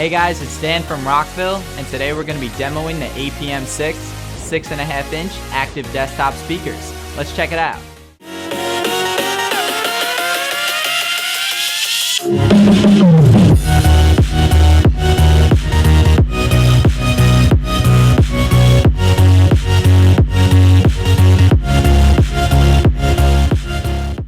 Hey guys, it's Dan from Rockville, and today we're going to be demoing the APM6 6.5-inch active desktop speakers. Let's check it out.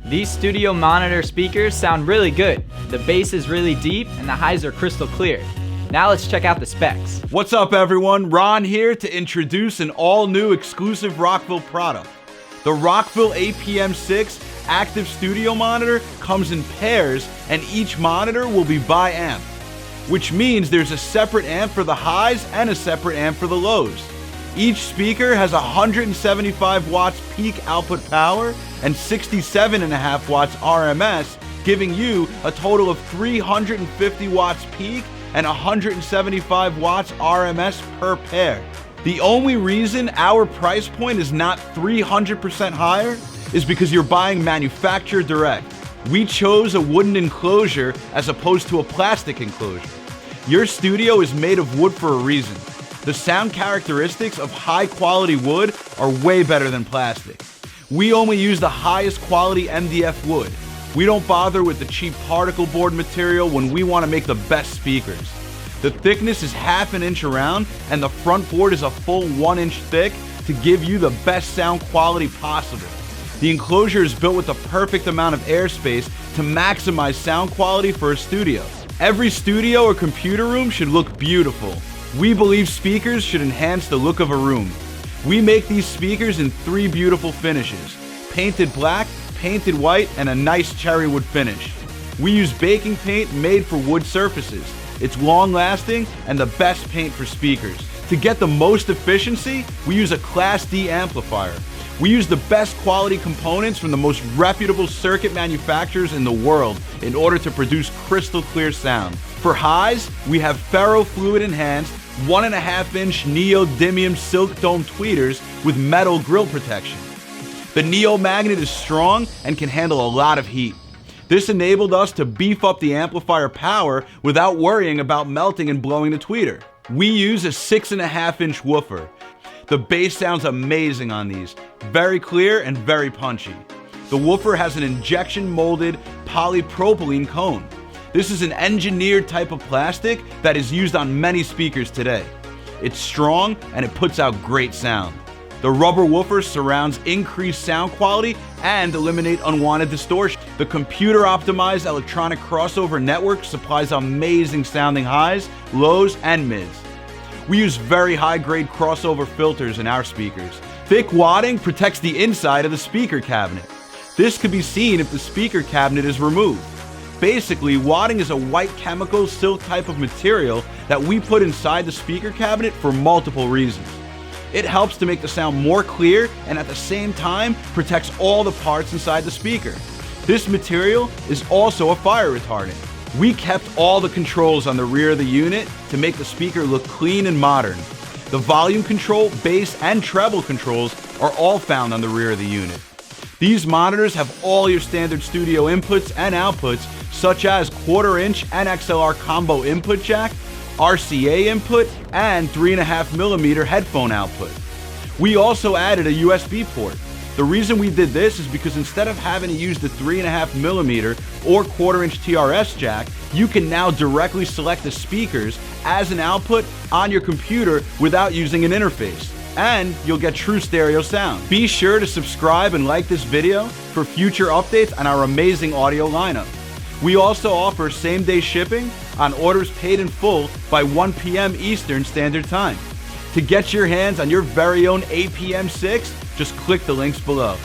These studio monitor speakers sound really good. The bass is really deep and the highs are crystal clear. Now let's check out the specs. What's up everyone, Ron here to introduce an all-new exclusive Rockville product. The Rockville APM6 active studio monitor comes in pairs and each monitor will be bi-amp, which means there's a separate amp for the highs and a separate amp for the lows. Each speaker has 175 watts peak output power and 67.5 watts RMS, giving you a total of 350 watts peak and 175 watts RMS per pair. The only reason our price point is not 300% higher is because you're buying manufacturer direct. We chose a wooden enclosure as opposed to a plastic enclosure. Your studio is made of wood for a reason. The sound characteristics of high quality wood are way better than plastic. We only use the highest quality MDF wood. We don't bother with the cheap particle board material when we want to make the best speakers. The thickness is ½ an inch around and the front board is a full 1 inch thick to give you the best sound quality possible. The enclosure is built with the perfect amount of airspace to maximize sound quality for a studio. Every studio or computer room should look beautiful. We believe speakers should enhance the look of a room. We make these speakers in 3 beautiful finishes: painted black, painted white, and a nice cherry wood finish. We use baking paint made for wood surfaces. It's long lasting and the best paint for speakers. To get the most efficiency, we use a Class D amplifier. We use the best quality components from the most reputable circuit manufacturers in the world in order to produce crystal clear sound. For highs, we have ferrofluid enhanced 1.5-inch neodymium silk dome tweeters with metal grill protection. The Neo magnet is strong and can handle a lot of heat. This enabled us to beef up the amplifier power without worrying about melting and blowing the tweeter. We use a 6.5-inch woofer. The bass sounds amazing on these, very clear and very punchy. The woofer has an injection molded polypropylene cone. This is an engineered type of plastic that is used on many speakers today. It's strong and it puts out great sound. The rubber woofer surrounds increased sound quality and eliminate unwanted distortion. The computer-optimized electronic crossover network supplies amazing sounding highs, lows, and mids. We use very high-grade crossover filters in our speakers. Thick wadding protects the inside of the speaker cabinet. This could be seen if the speaker cabinet is removed. Basically, wadding is a white chemical silk type of material that we put inside the speaker cabinet for multiple reasons. It helps to make the sound more clear and at the same time protects all the parts inside the speaker. This material is also a fire retardant. We kept all the controls on the rear of the unit to make the speaker look clean and modern. The volume control, bass, and treble controls are all found on the rear of the unit. These monitors have all your standard studio inputs and outputs, such as 1/4-inch and XLR combo input jack, RCA input, and 3.5mm headphone output. We also added a USB port. The reason we did this is because instead of having to use the 3.5mm or 1/4-inch TRS jack, you can now directly select the speakers as an output on your computer without using an interface. And you'll get true stereo sound. Be sure to subscribe and like this video for future updates on our amazing audio lineup. We also offer same-day shipping on orders paid in full by 1 p.m. Eastern Standard Time. To get your hands on your very own APM6, just click the links below.